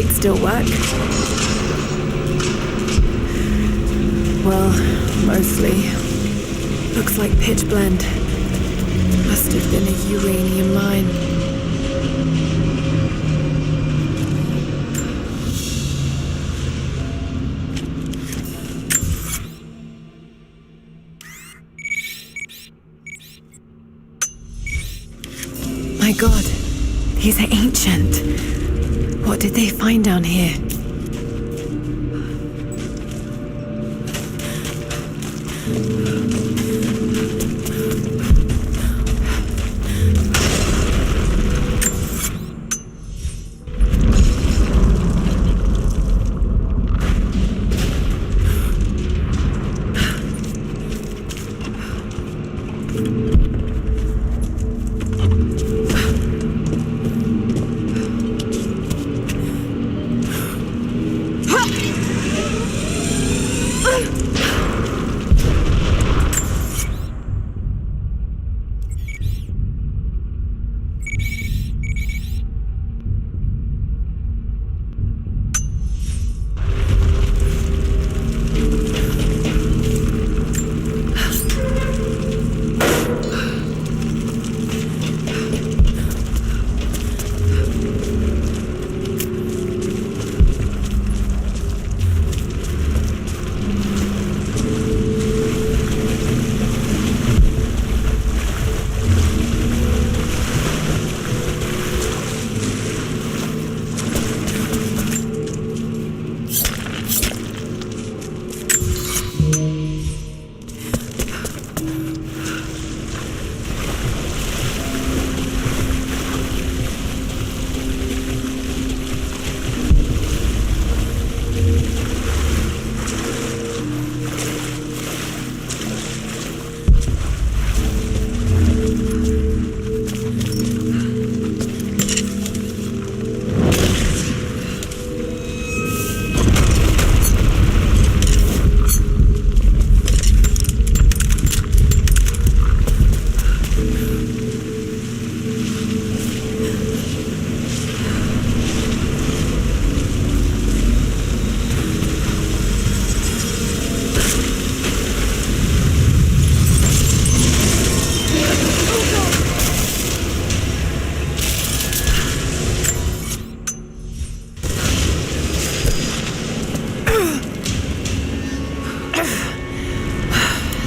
light still work? Well, mostly. Looks like pitch blende. Must have been a uranium mine. My God, these are ancient. What did they find down here?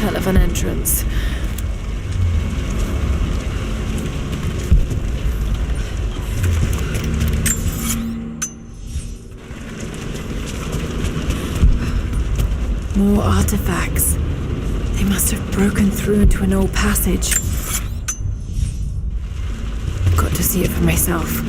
Hell of an entrance. More artifacts. They must have broken through into an old passage. I've got to see it for myself.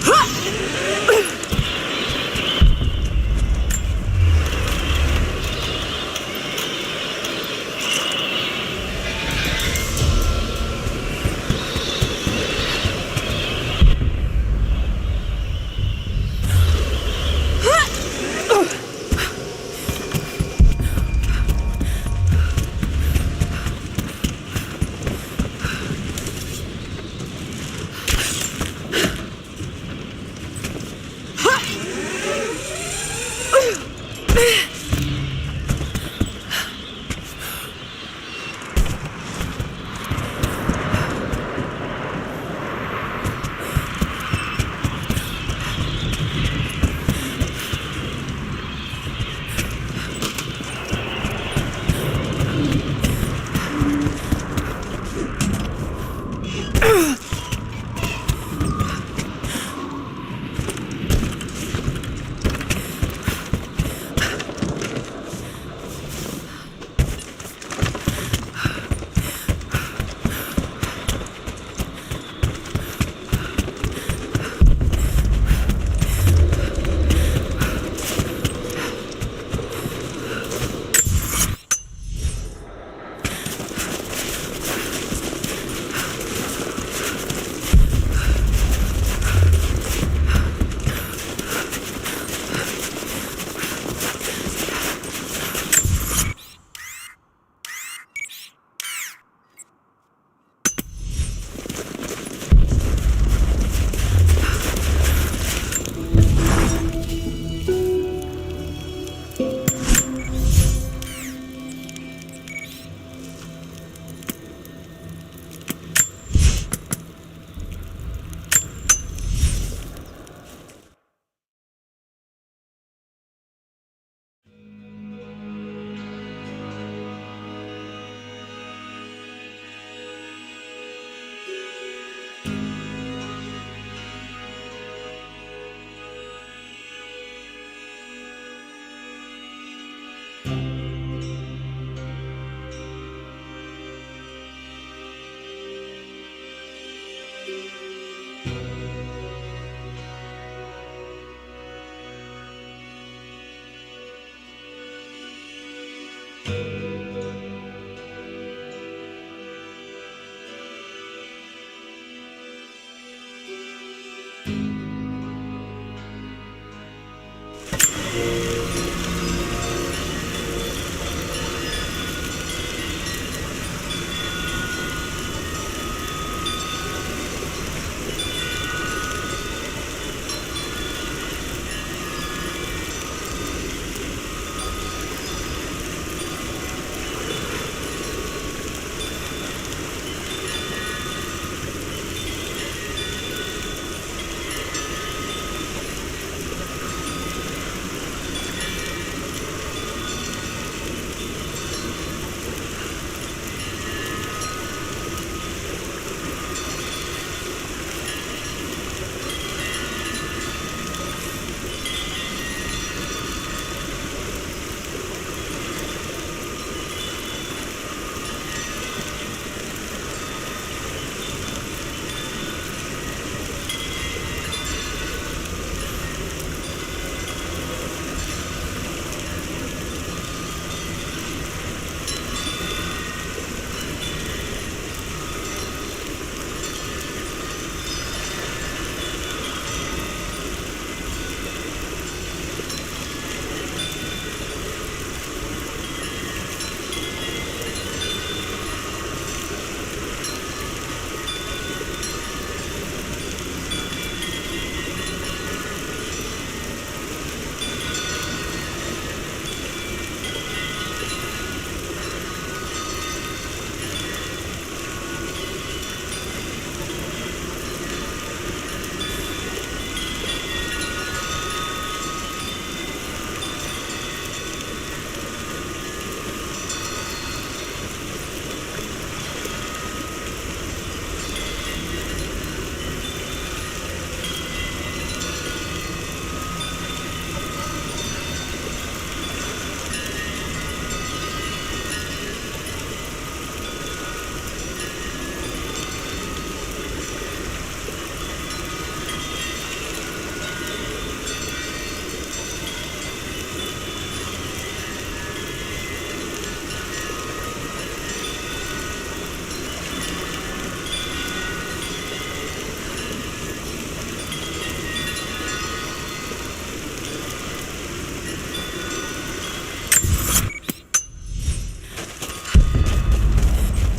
Ha!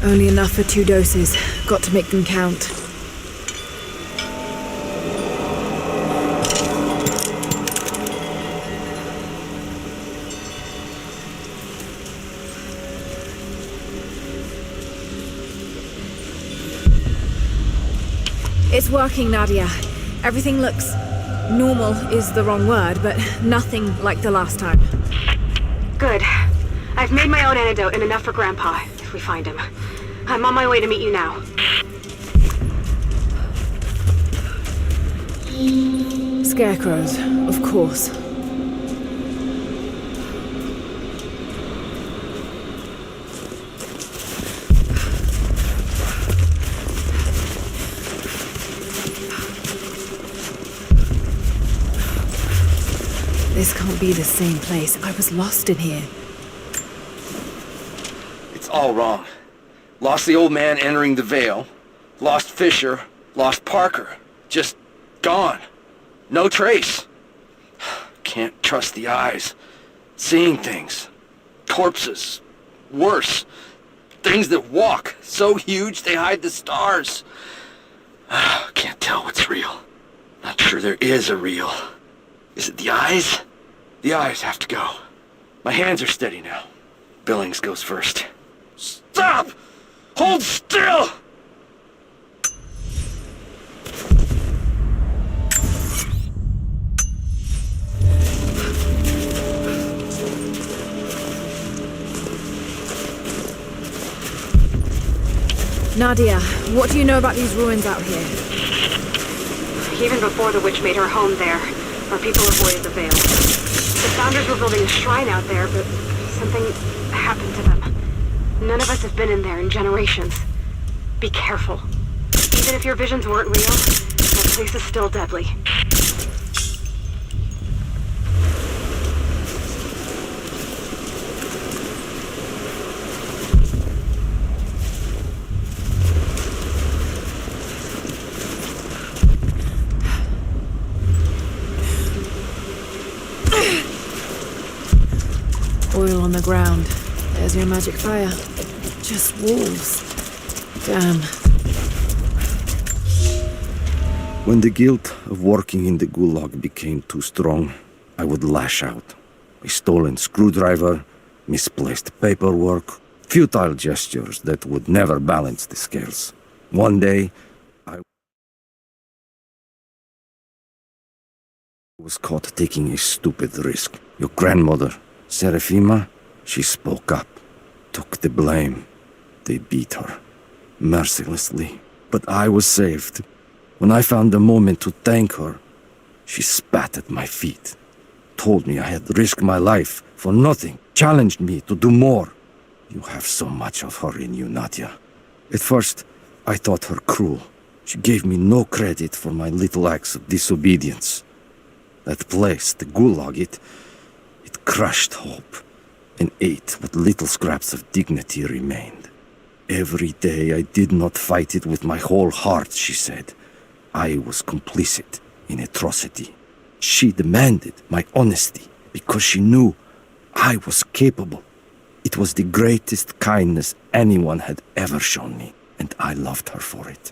Only enough for 2 doses. Got to make them count. It's working, Nadia. Everything looks... normal is the wrong word, but nothing like the last time. Good. I've made my own antidote and enough for Grandpa, if we find him. I'm on my way to meet you now. Scarecrows, of course. This can't be the same place. I was lost in here. It's all wrong. Lost the old man entering the Vale. Lost Fisher. Lost Parker. Just gone. No trace. Can't trust the eyes. Seeing things. Corpses. Worse. Things that walk. So huge they hide the stars. Can't tell what's real. Not sure there is a real. Is it the eyes? The eyes have to go. My hands are steady now. Billings goes first. Stop! Hold still! Nadia, what do you know about these ruins out here? Even before the witch made her home there, our people avoided the Vale. The founders were building a shrine out there, but something happened to them. None of us have been in there in generations. Be careful. Even if your visions weren't real, that place is still deadly. Oil on the ground. There's your magic fire. Just wolves. Damn. When the guilt of working in the gulag became too strong, I would lash out. A stolen screwdriver, misplaced paperwork, futile gestures that would never balance the scales. One day, I was caught taking a stupid risk. Your grandmother, Serafima, she spoke up, took the blame. They beat her, mercilessly. But I was saved. When I found a moment to thank her, she spat at my feet, told me I had risked my life for nothing, challenged me to do more. You have so much of her in you, Nadia. At first, I thought her cruel. She gave me no credit for my little acts of disobedience. That place, the gulag, it crushed hope and ate what little scraps of dignity remained. Every day I did not fight it with my whole heart, she said. I was complicit in atrocity. She demanded my honesty because she knew I was capable. It was the greatest kindness anyone had ever shown me, and I loved her for it.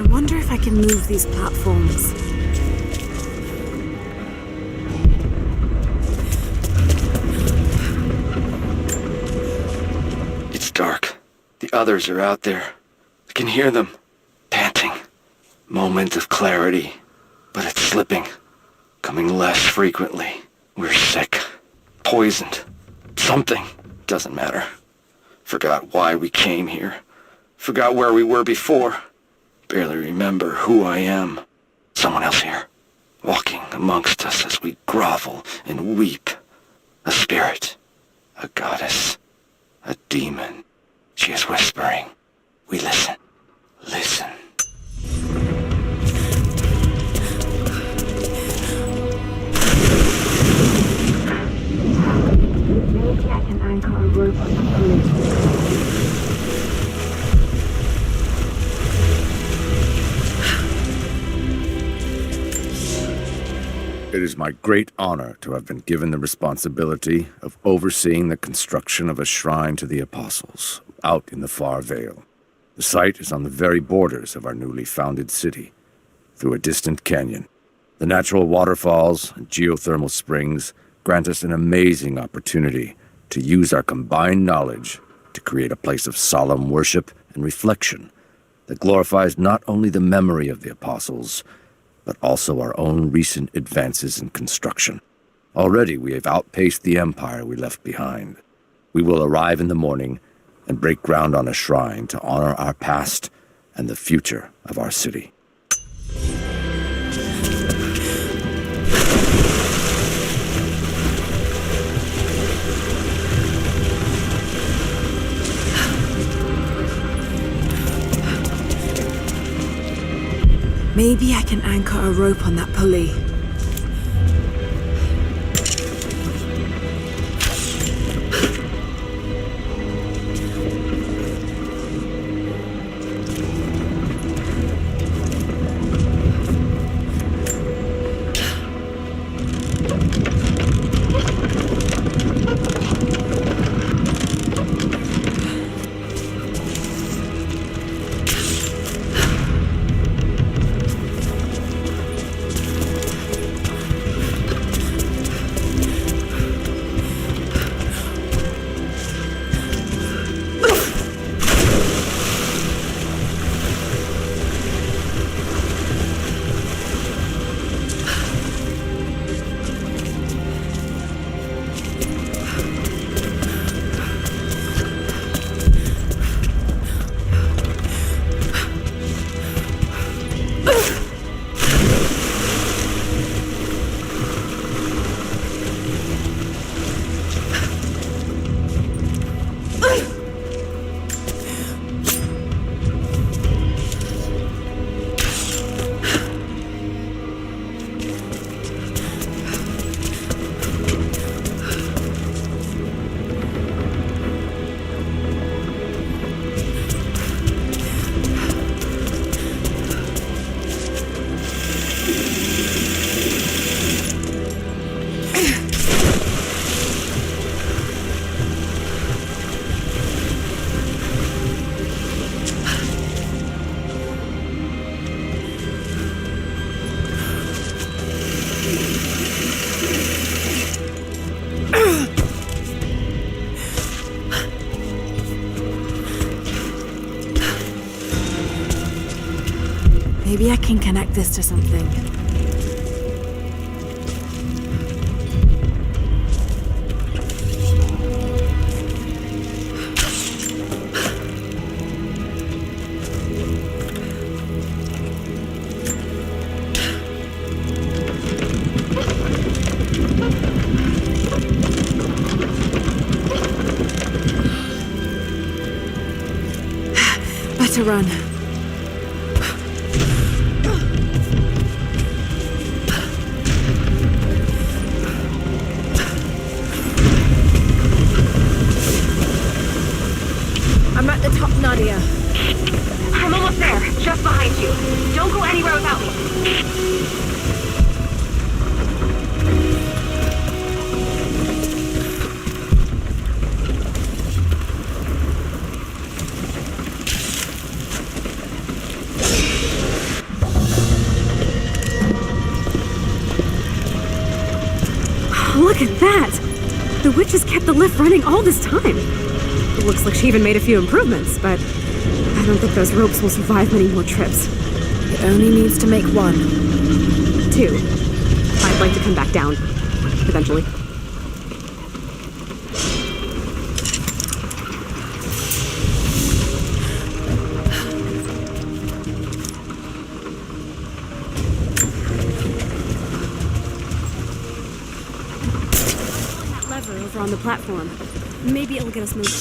I wonder if I can move these platforms. It's dark. The others are out there. I can hear them, panting. Moment of clarity, but it's slipping, coming less frequently. We're sick, poisoned, something. Doesn't matter. Forgot why we came here. Forgot where we were before. Barely remember who I am. Someone else here, walking amongst us as we grovel and weep. A spirit, a goddess, a demon. She is whispering. We listen. Listen. It is my great honor to have been given the responsibility of overseeing the construction of a shrine to the Apostles out in the far Vale. The site is on the very borders of our newly founded city, through a distant canyon. The natural waterfalls and geothermal springs grant us an amazing opportunity to use our combined knowledge to create a place of solemn worship and reflection that glorifies not only the memory of the Apostles, but also our own recent advances in construction. Already we have outpaced the empire we left behind. We will arrive in the morning and break ground on a shrine to honor our past and the future of our city. Maybe I can anchor a rope on that pulley. Maybe I can connect this to something. Better run. I'm at the top, Nadia. I'm almost there, just behind you. Don't go anywhere without me. Look at that! The witch has kept the lift running all this time. It looks like she even made a few improvements, but I don't think those ropes will survive many more trips. It only needs to make one. 2. I'd like to come back down. Eventually. That lever over on the platform. Maybe it'll get us moving.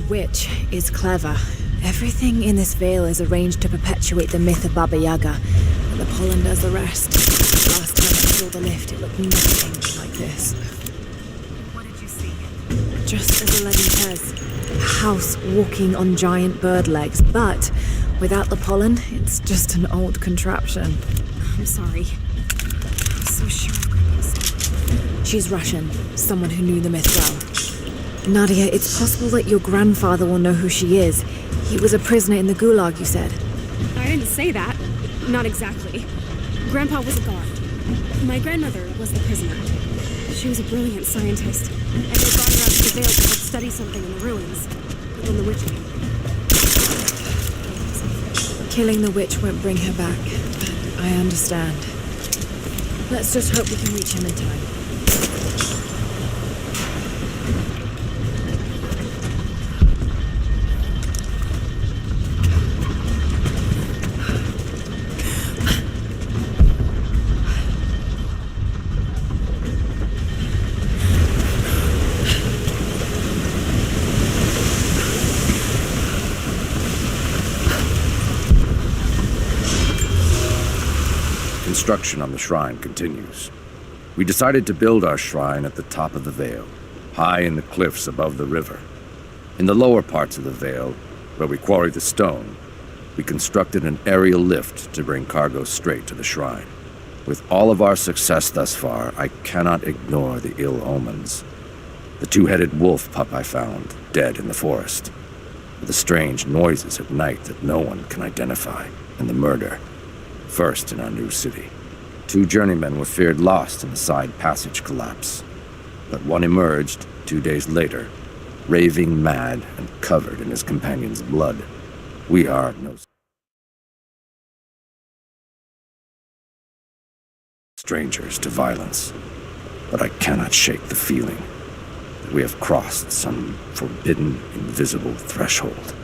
witch is clever. Everything in this veil is arranged to perpetuate the myth of Baba Yaga, and the pollen does the rest. Last time I saw the lift, it looked nothing like this. What did you see? Just as the legend says, a house walking on giant bird legs, but without the pollen, it's just an old contraption. I'm sorry. I was so sure of Grandpa's story. She's Russian, someone who knew the myth well. Nadia, it's possible that your grandfather will know who she is. He was a prisoner in the Gulag, you said. I didn't say that. Not exactly. Grandpa was a guard. My grandmother was the prisoner. She was a brilliant scientist, and they brought her out to the Vale to help study something in the ruins. But then the witch came. Killing the witch won't bring her back. I understand. Let's just hope we can reach him in time. Construction on the shrine continues. We decided to build our shrine at the top of the Vale, high in the cliffs above the river. In the lower parts of the Vale, where we quarried the stone, we constructed an aerial lift to bring cargo straight to the shrine. With all of our success thus far, I cannot ignore the ill omens. The two-headed wolf pup I found, dead in the forest. The strange noises at night that no one can identify, and the murder. First in our new city. 2 journeymen were feared lost in the side passage collapse. But one emerged 2 days later, raving mad and covered in his companion's blood. We are no strangers to violence, but I cannot shake the feeling that we have crossed some forbidden, invisible threshold.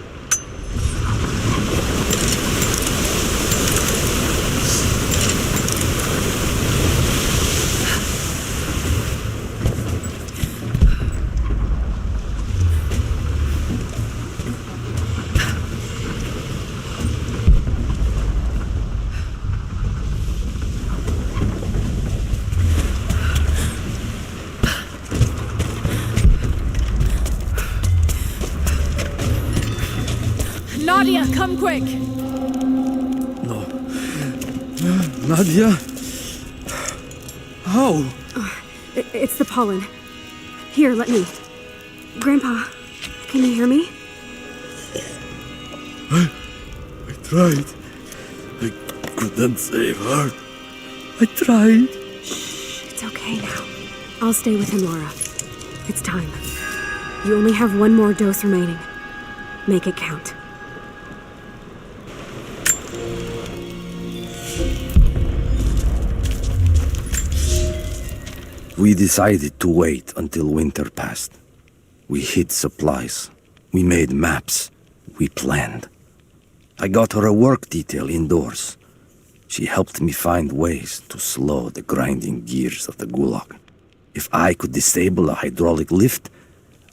Nadia, come quick! No. Nadia? How? It's the pollen. Here, let me. Grandpa, can you hear me? I tried. I couldn't save her. I tried. Shh, it's okay now. I'll stay with him, Lara. It's time. You only have 1 more dose remaining. Make it count. We decided to wait until winter passed. We hid supplies. We made maps. We planned. I got her a work detail indoors. She helped me find ways to slow the grinding gears of the Gulag. If I could disable a hydraulic lift,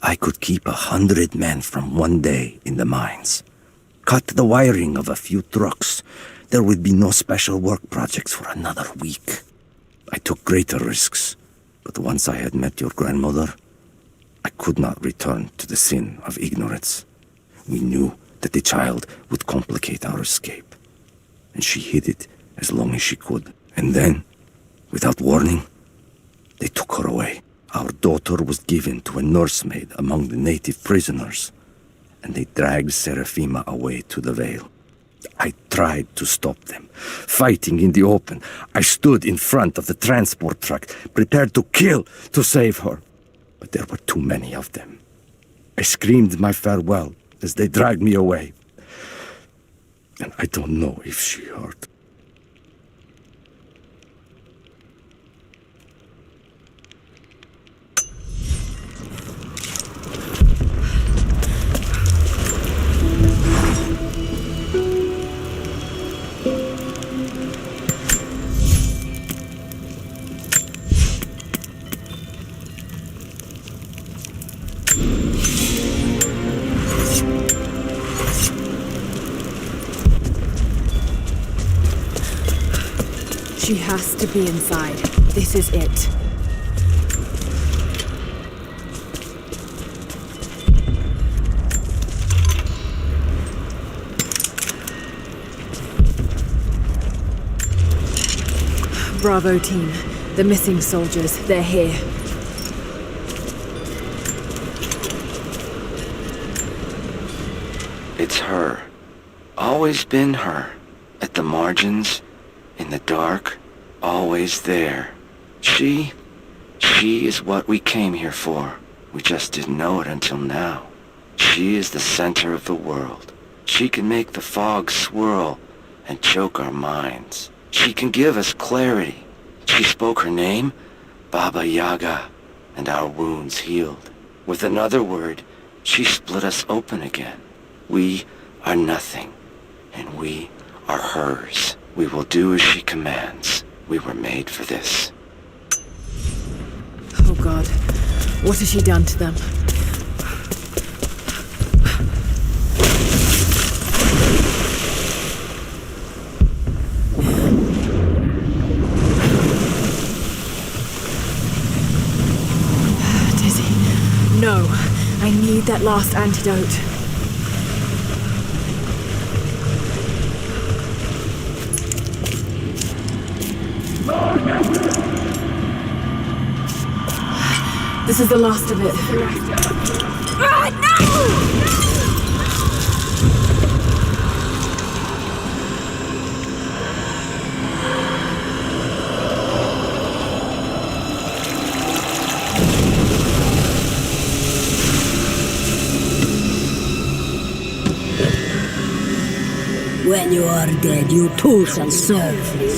I could keep 100 men from 1 day in the mines. Cut the wiring of a few trucks. There would be no special work projects for another week. I took greater risks. But once I had met your grandmother, I could not return to the sin of ignorance. We knew that the child would complicate our escape, and she hid it as long as she could. And then, without warning, they took her away. Our daughter was given to a nursemaid among the native prisoners, and they dragged Seraphima away to the Vale. I tried to stop them, fighting in the open. I stood in front of the transport truck, prepared to kill to save her. But there were too many of them. I screamed my farewell as they dragged me away. And I don't know if she heard. She has to be inside. This is it. Bravo team. The missing soldiers, they're here. It's her. Always been her. At the margins, in the dark, always there. She is what we came here for. We just didn't know it until now. She is the center of the world. She can make the fog swirl and choke our minds. She can give us clarity. She spoke her name, Baba Yaga, and our wounds healed. With another word, she split us open again. We are nothing, and we are hers. We will do as she commands. We were made for this. Oh God, what has she done to them? Dizzy, no, I need that last antidote. This is the last of it. When you are dead, you too shall serve me.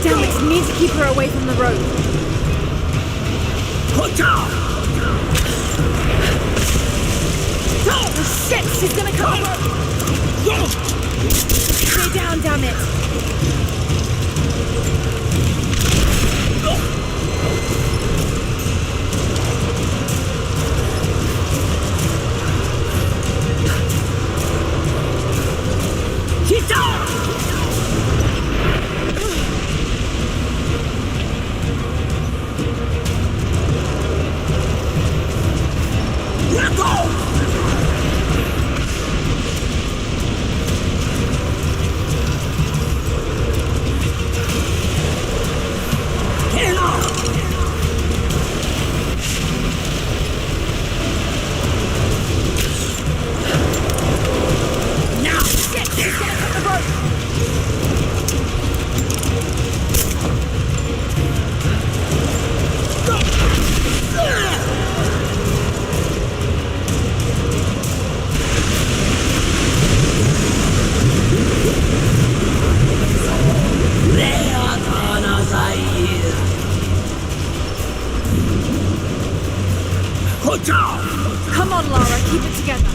Damn it, need to keep her away from the road. Oh shit, she's gonna come over! Stay down, damn it! Come on, Lara, keep it together.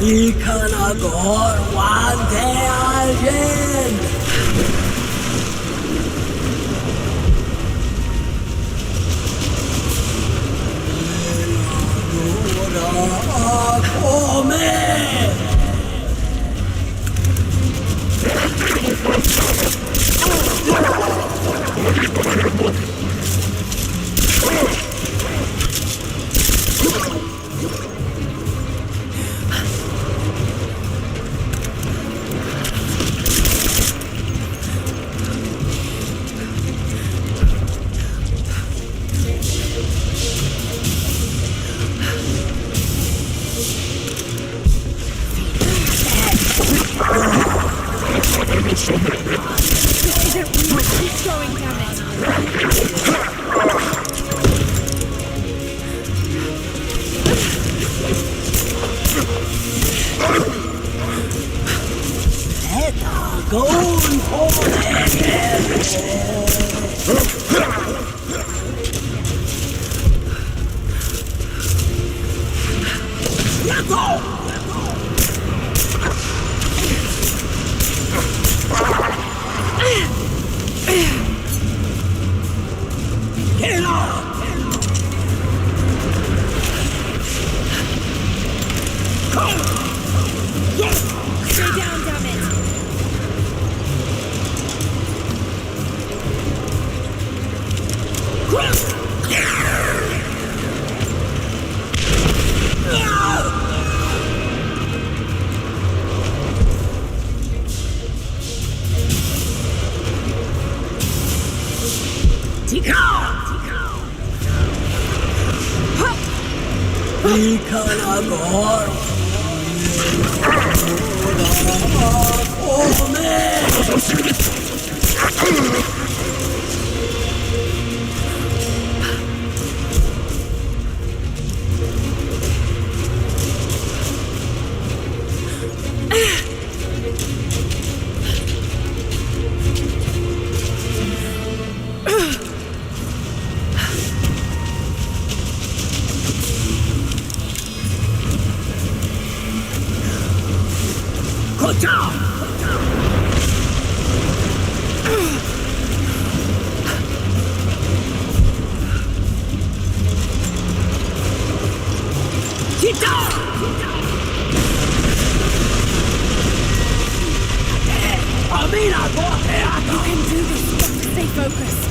Vi kan agora alguém. Agora comer. Keep going, damn it! Going for Let's go! Get off! Stay down, damn it! Vi kan agora comer. You can do this. Stay focused.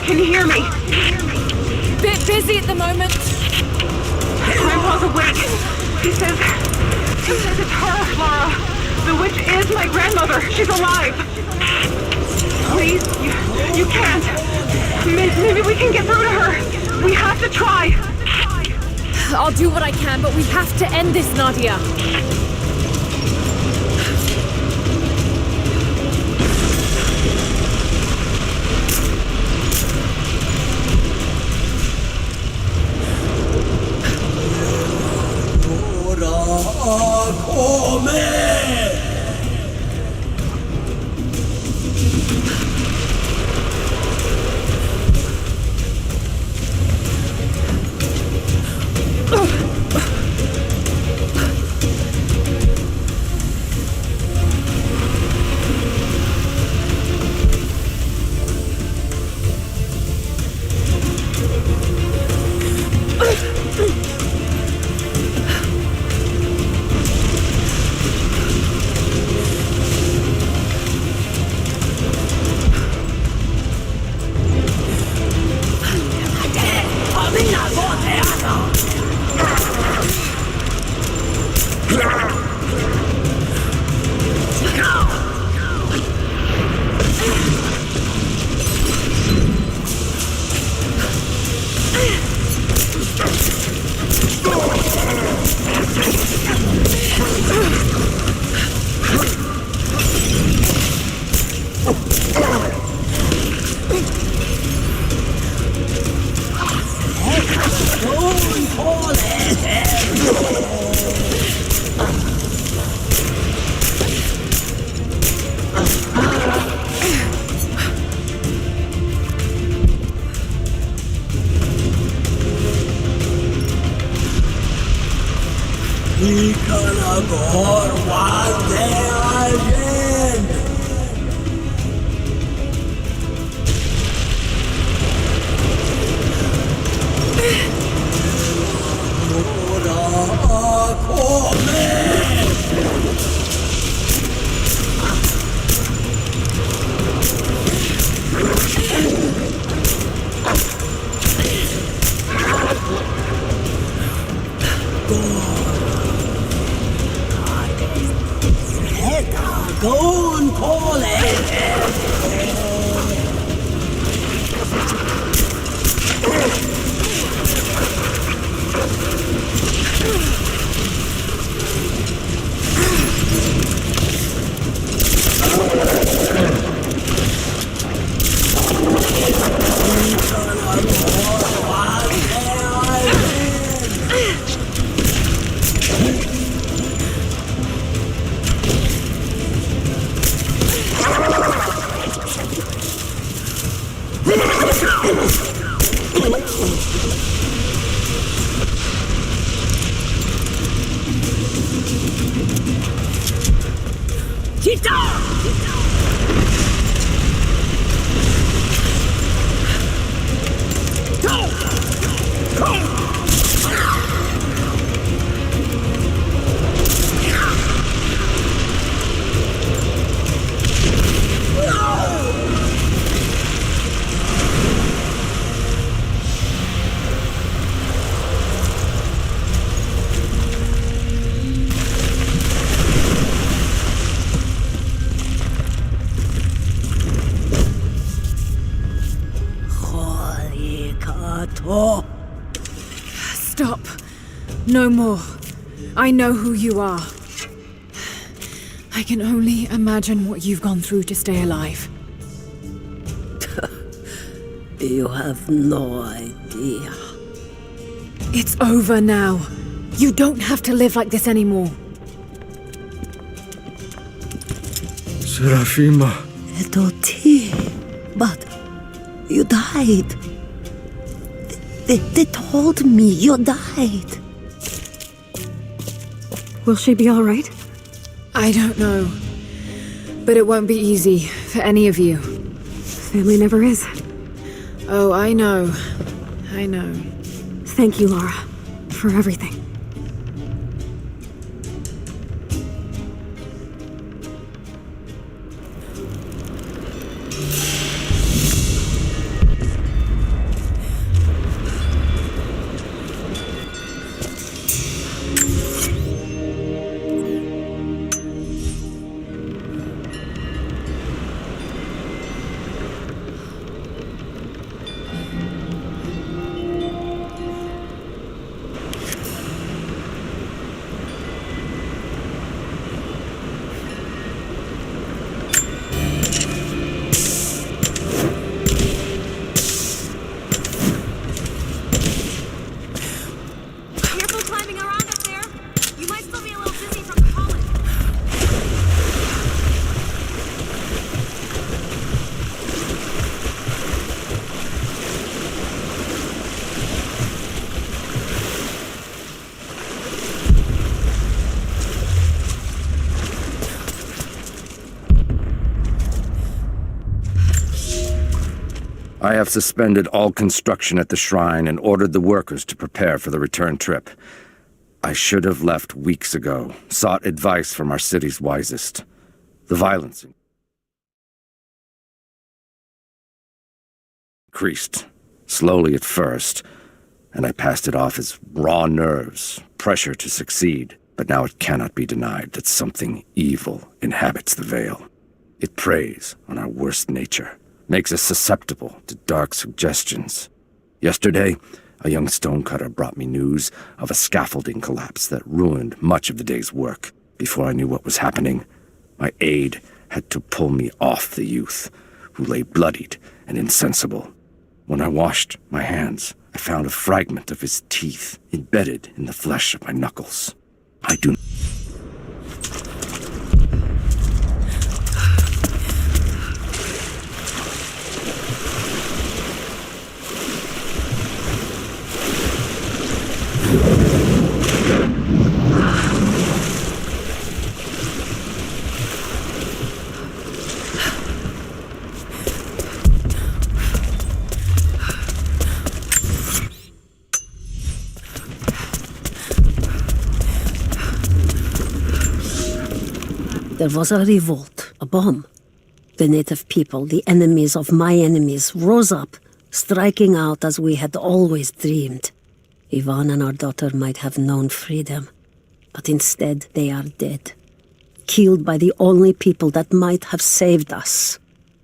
Can you hear me? Bit busy at the moment. Grandpa's awake. He says it's her, Lara. The witch is my grandmother. She's alive. Please, you can't. Maybe we can get through to her. We have to try. I'll do what I can, but we have to end this, Nadia. Agor was there again. Go on, call Stop. No more. I know who you are. I can only imagine what you've gone through to stay alive. You have no idea. It's over now. You don't have to live like this anymore. Serafima. Edoti, but you died. They told me you died. Will she be all right? I don't know. But it won't be easy for any of you. Family never is. Oh, I know. I know. Thank you, Lara, for everything. I have suspended all construction at the shrine and ordered the workers to prepare for the return trip. I should have left weeks ago, sought advice from our city's wisest. The violence increased, slowly at first, and I passed it off as raw nerves, pressure to succeed. But now it cannot be denied that something evil inhabits the Vale. It preys on our worst nature, makes us susceptible to dark suggestions. Yesterday, a young stonecutter brought me news of a scaffolding collapse that ruined much of the day's work. Before I knew what was happening, my aide had to pull me off the youth, who lay bloodied and insensible. When I washed my hands, I found a fragment of his teeth embedded in the flesh of my knuckles. I do not. There was a revolt, a bomb. The native people, the enemies of my enemies, rose up, striking out as we had always dreamed. Ivan and our daughter might have known freedom, but instead they are dead. Killed by the only people that might have saved us.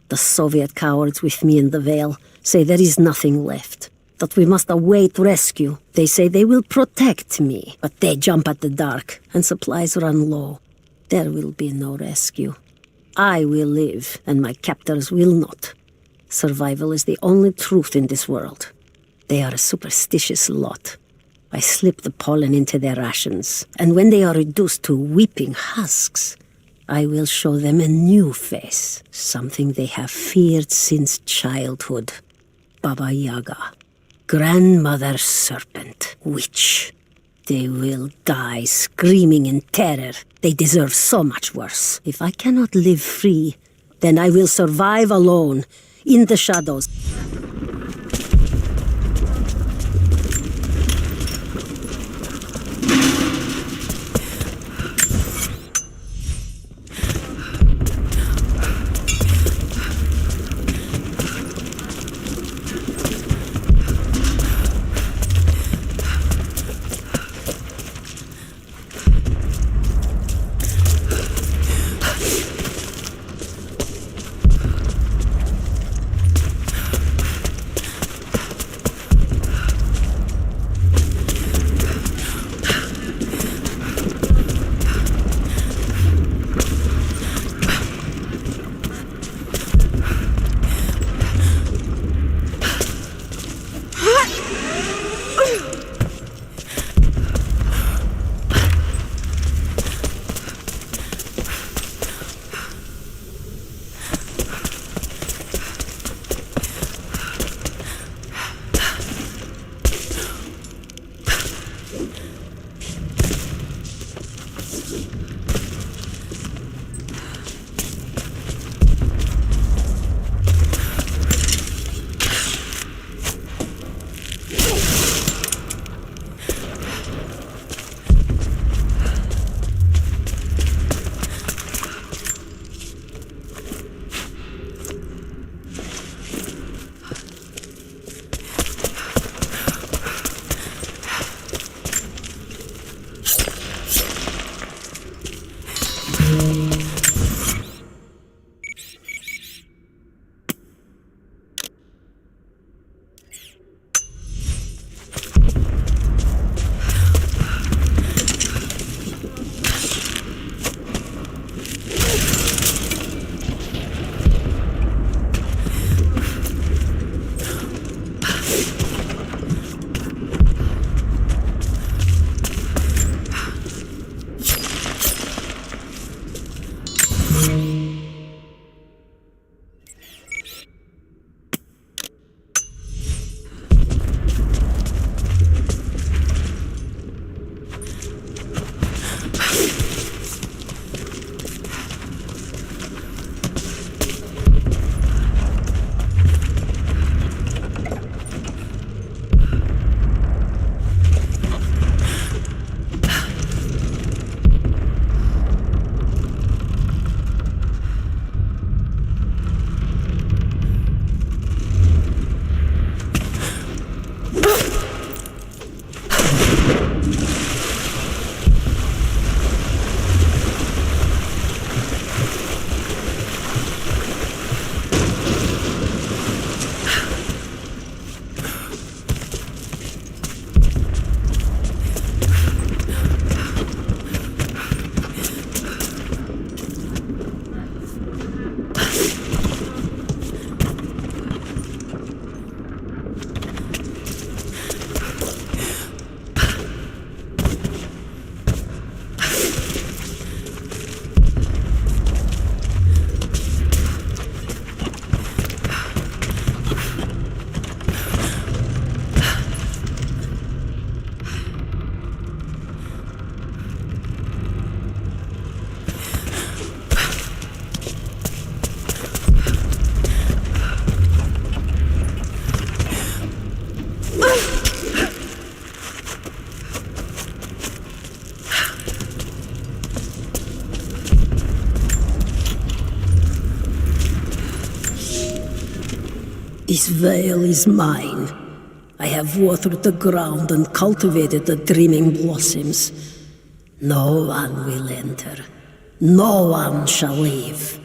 The Soviet cowards with me in the Vale say there is nothing left, that we must await rescue. They say they will protect me, but they jump at the dark, and supplies run low. There will be no rescue. I will live, and my captors will not. Survival is the only truth in this world. They are a superstitious lot. I slip the pollen into their rations, and when they are reduced to weeping husks, I will show them a new face, something they have feared since childhood. Baba Yaga, grandmother serpent, witch. They will die screaming in terror. They deserve so much worse. If I cannot live free, then I will survive alone, in the shadows. This veil is mine. I have watered the ground and cultivated the dreaming blossoms. No one will enter. No one shall leave.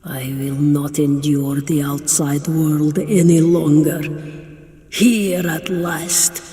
I will not endure the outside world any longer. Here at last.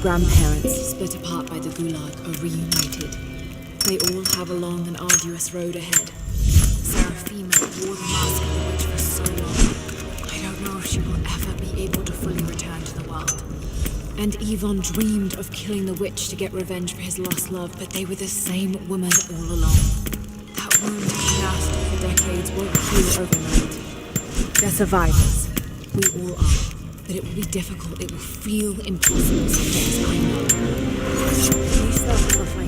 Grandparents, split apart by the Gulag, are reunited. They all have a long and arduous road ahead. Seraphima wore the mask of the witch for so long. I don't know if she will ever be able to fully return to the world. And Yvonne dreamed of killing the witch to get revenge for his lost love, but they were the same woman all along. That wound she nursed for decades won't heal overnight. They're survivors. We all are. But it will be difficult. It will feel impossible some days, I know. At least they'll have a fight.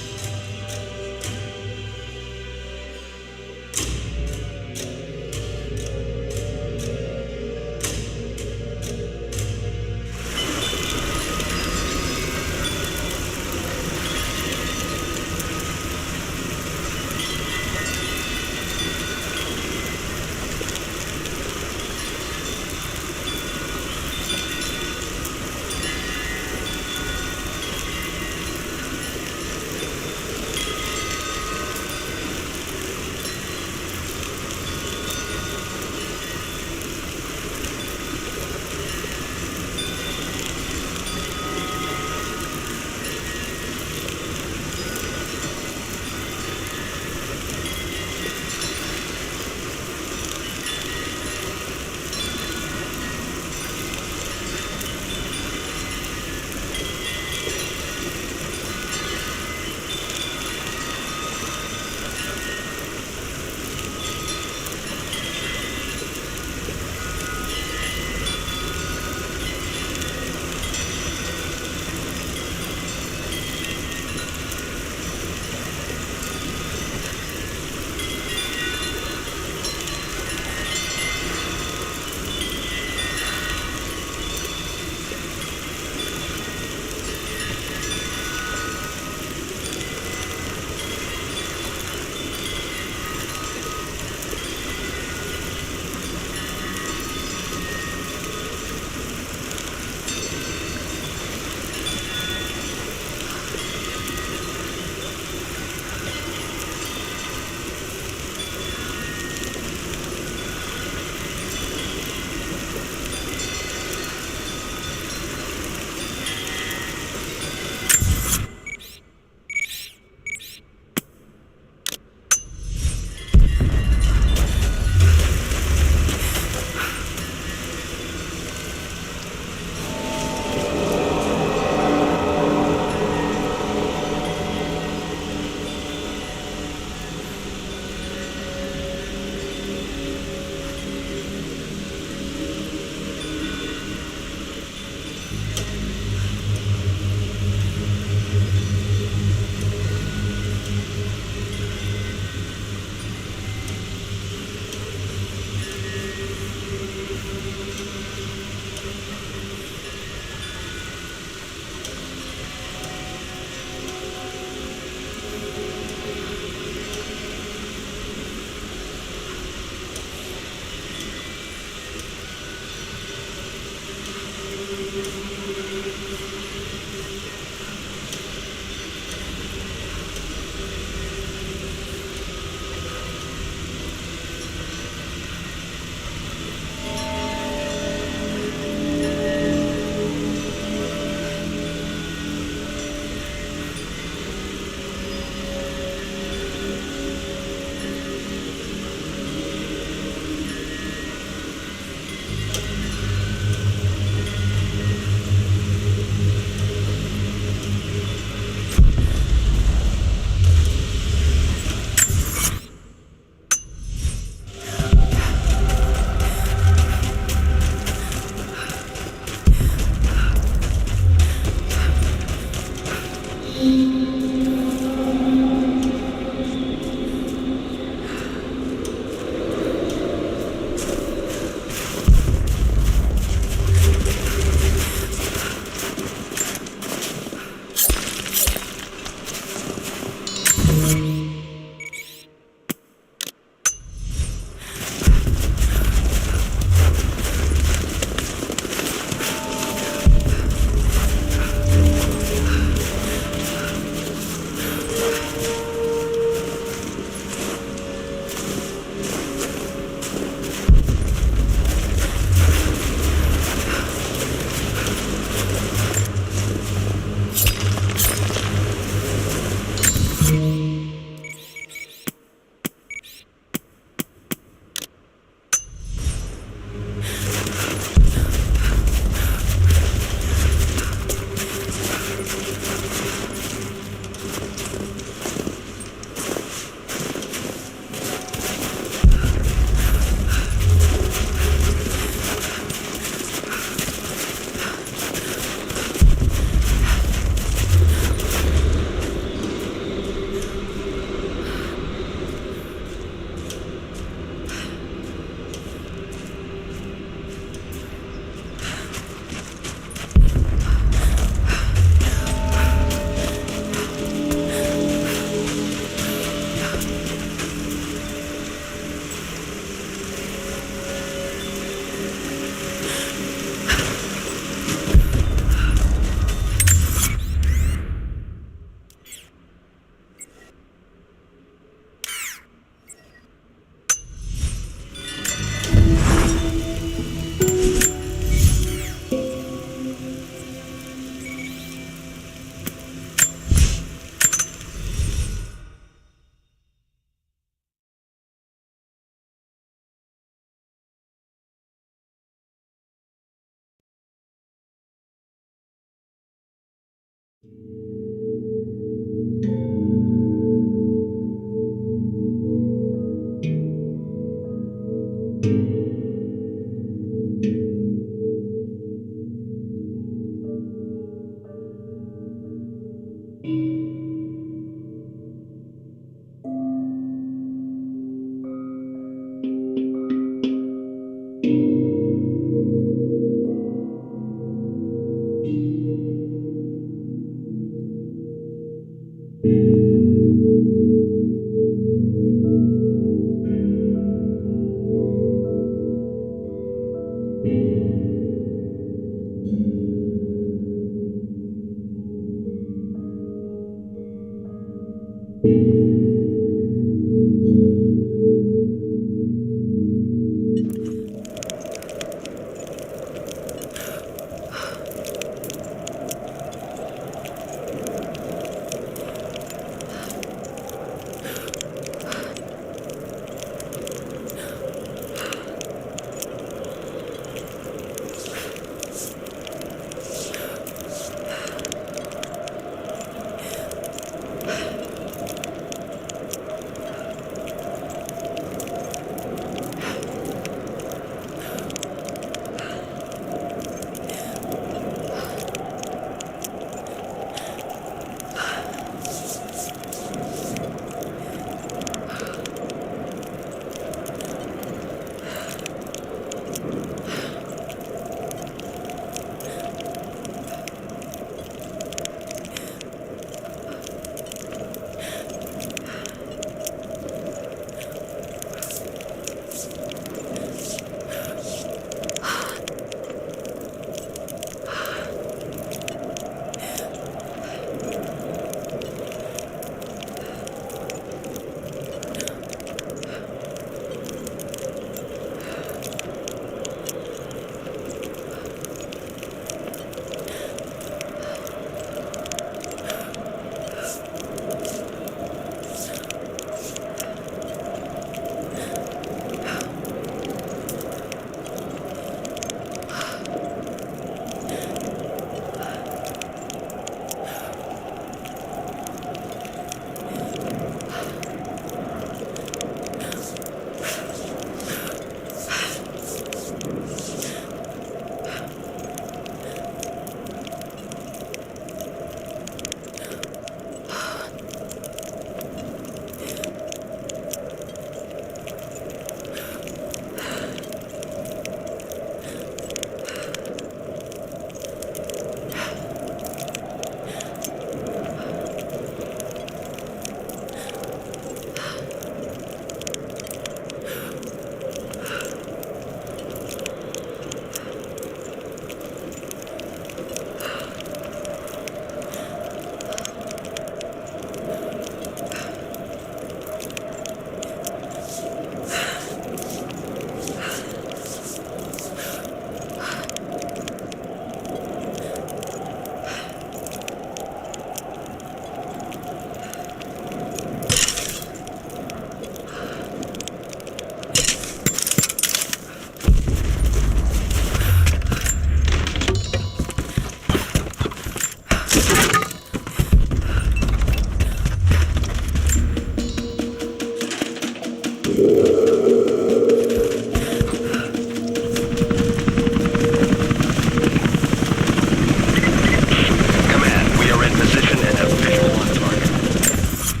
Command, we are in position and have visual on target.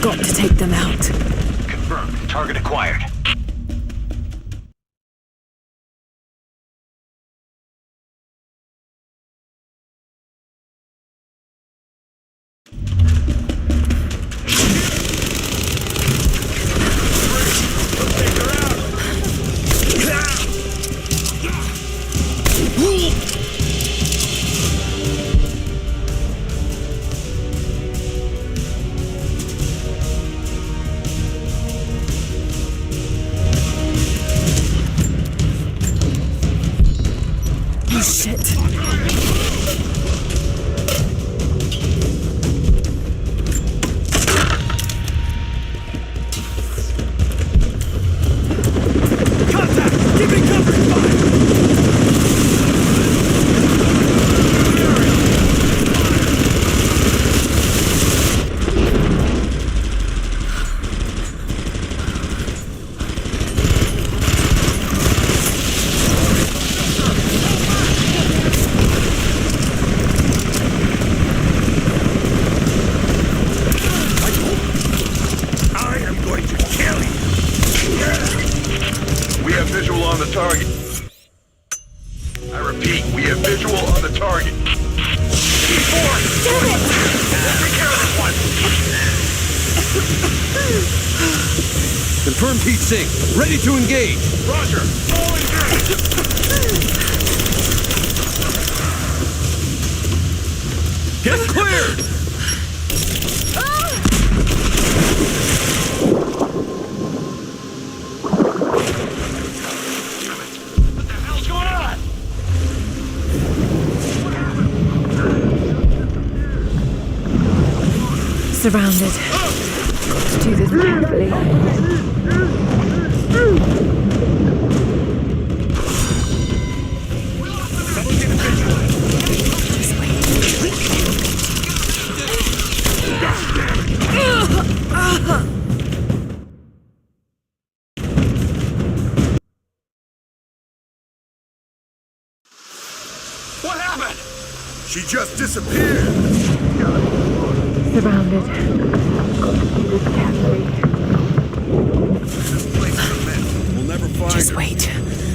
Got to take them out. Confirmed. Target acquired. Oh, shit. We have visual on the target. I repeat, we have visual on the target. C4! Damn it! Take care of this one! Confirmed heat sink. Ready to engage. Roger! All engaged! Get cleared! What the hell's going on? Surrounded. Got to do this carefully. Just wait. What happened? She just disappeared. Surrounded. Got to do this carefully. This place is a mess. We'll never find Just her. wait.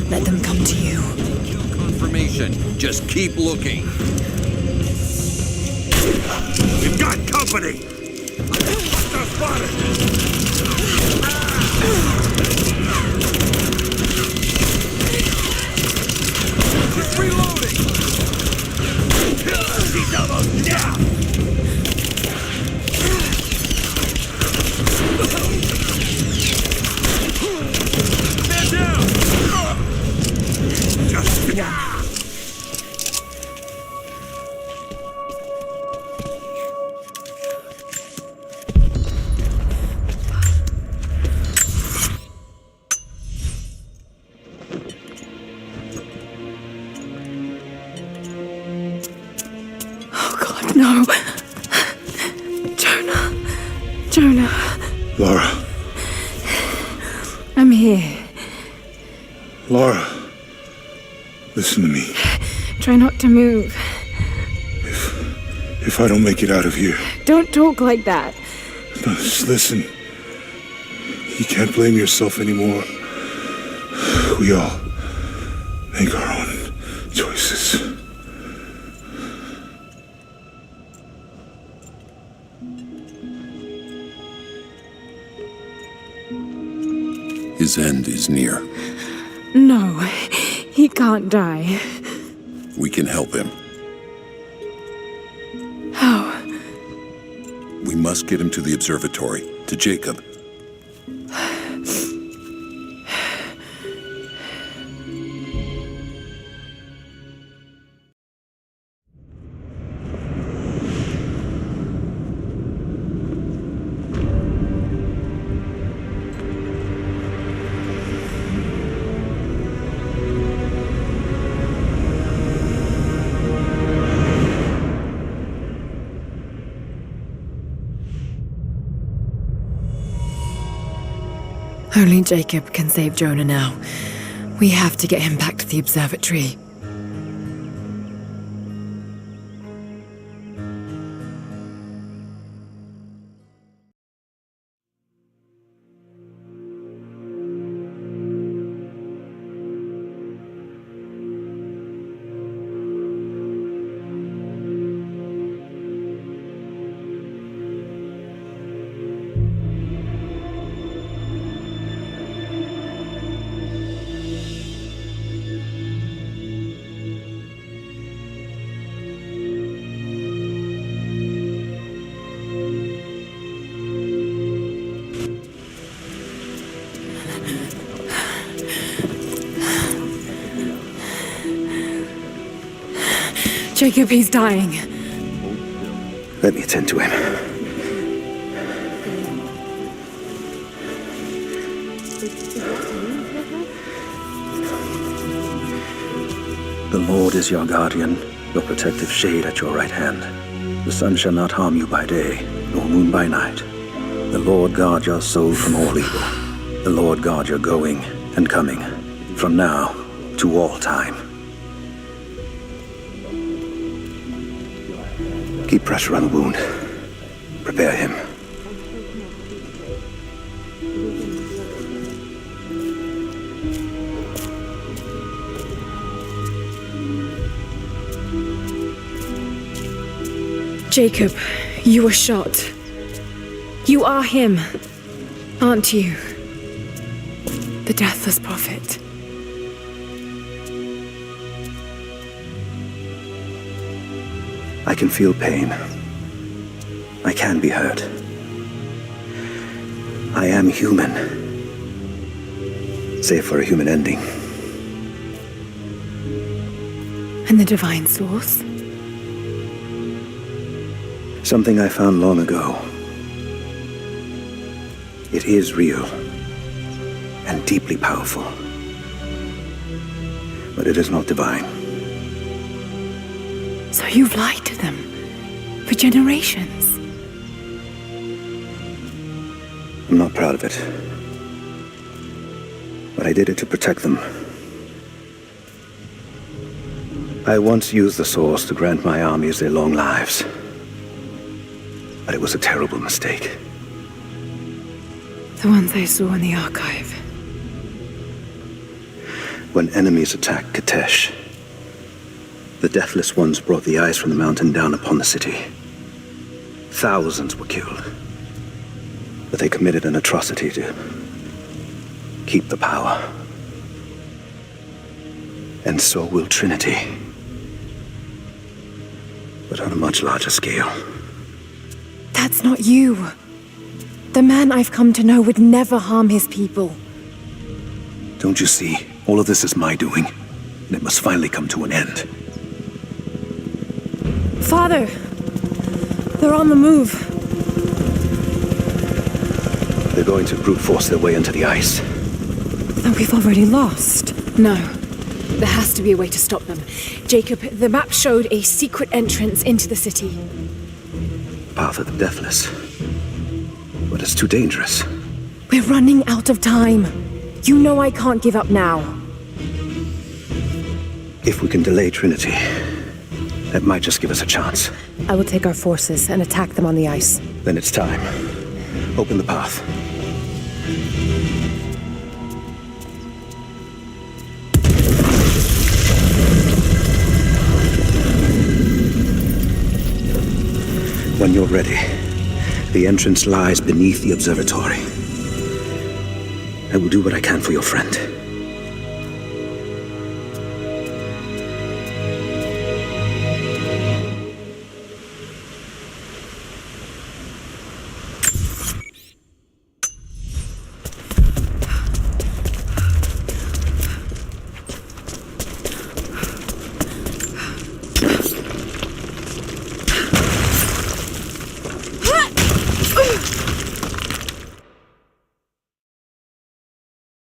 Let them come to you. Kill confirmation. Just keep looking. We've got company. Hostile spotted. It's reloading. He's almost down. Stand down. Just Oh God, no. Jonah. Lara. I'm here. Lara. Listen to me. Try not to move. If I don't make it out of here, Don't talk like that. no, just listen. You can't blame yourself anymore. We all make our own choices. His end is near. No, he can't die. We can help him. How? We must get him to the observatory, to Jacob. Only Jacob can save Jonah now. We have to get him back to the observatory. Jacob, he's dying. Let me attend to him. The Lord is your guardian, your protective shade at your right hand. The sun shall not harm you by day, nor moon by night. The Lord guard your soul from all evil. The Lord guard your going and coming, from now to all time. Keep pressure on the wound. Prepare him. Jacob, you were shot. You are him, aren't you? The deathless prophet. I can feel pain. I can be hurt. I am human. Save for a human ending. And the divine source? Something I found long ago. It is real and deeply powerful. But it is not divine. So you've lied to them for generations. I'm not proud of it. But I did it to protect them. I once used the source to grant my armies their long lives. But it was a terrible mistake. The ones I saw in the archive. When enemies attacked Kitezh, the Deathless Ones brought the ice from the mountain down upon the city. Thousands were killed. But they committed an atrocity to keep the power. And so will Trinity. But on a much larger scale. That's not you. The man I've come to know would never harm his people. Don't you see? All of this is my doing. And it must finally come to an end. Father! They're on the move. They're going to brute force their way into the ice. Then we've already lost. No. There has to be a way to stop them. Jacob, the map showed a secret entrance into the city. Path of the Deathless. But it's too dangerous. We're running out of time. You know I can't give up now. If we can delay Trinity, that might just give us a chance. I will take our forces and attack them on the ice. Then it's time. Open the path. When you're ready, the entrance lies beneath the observatory. I will do what I can for your friend.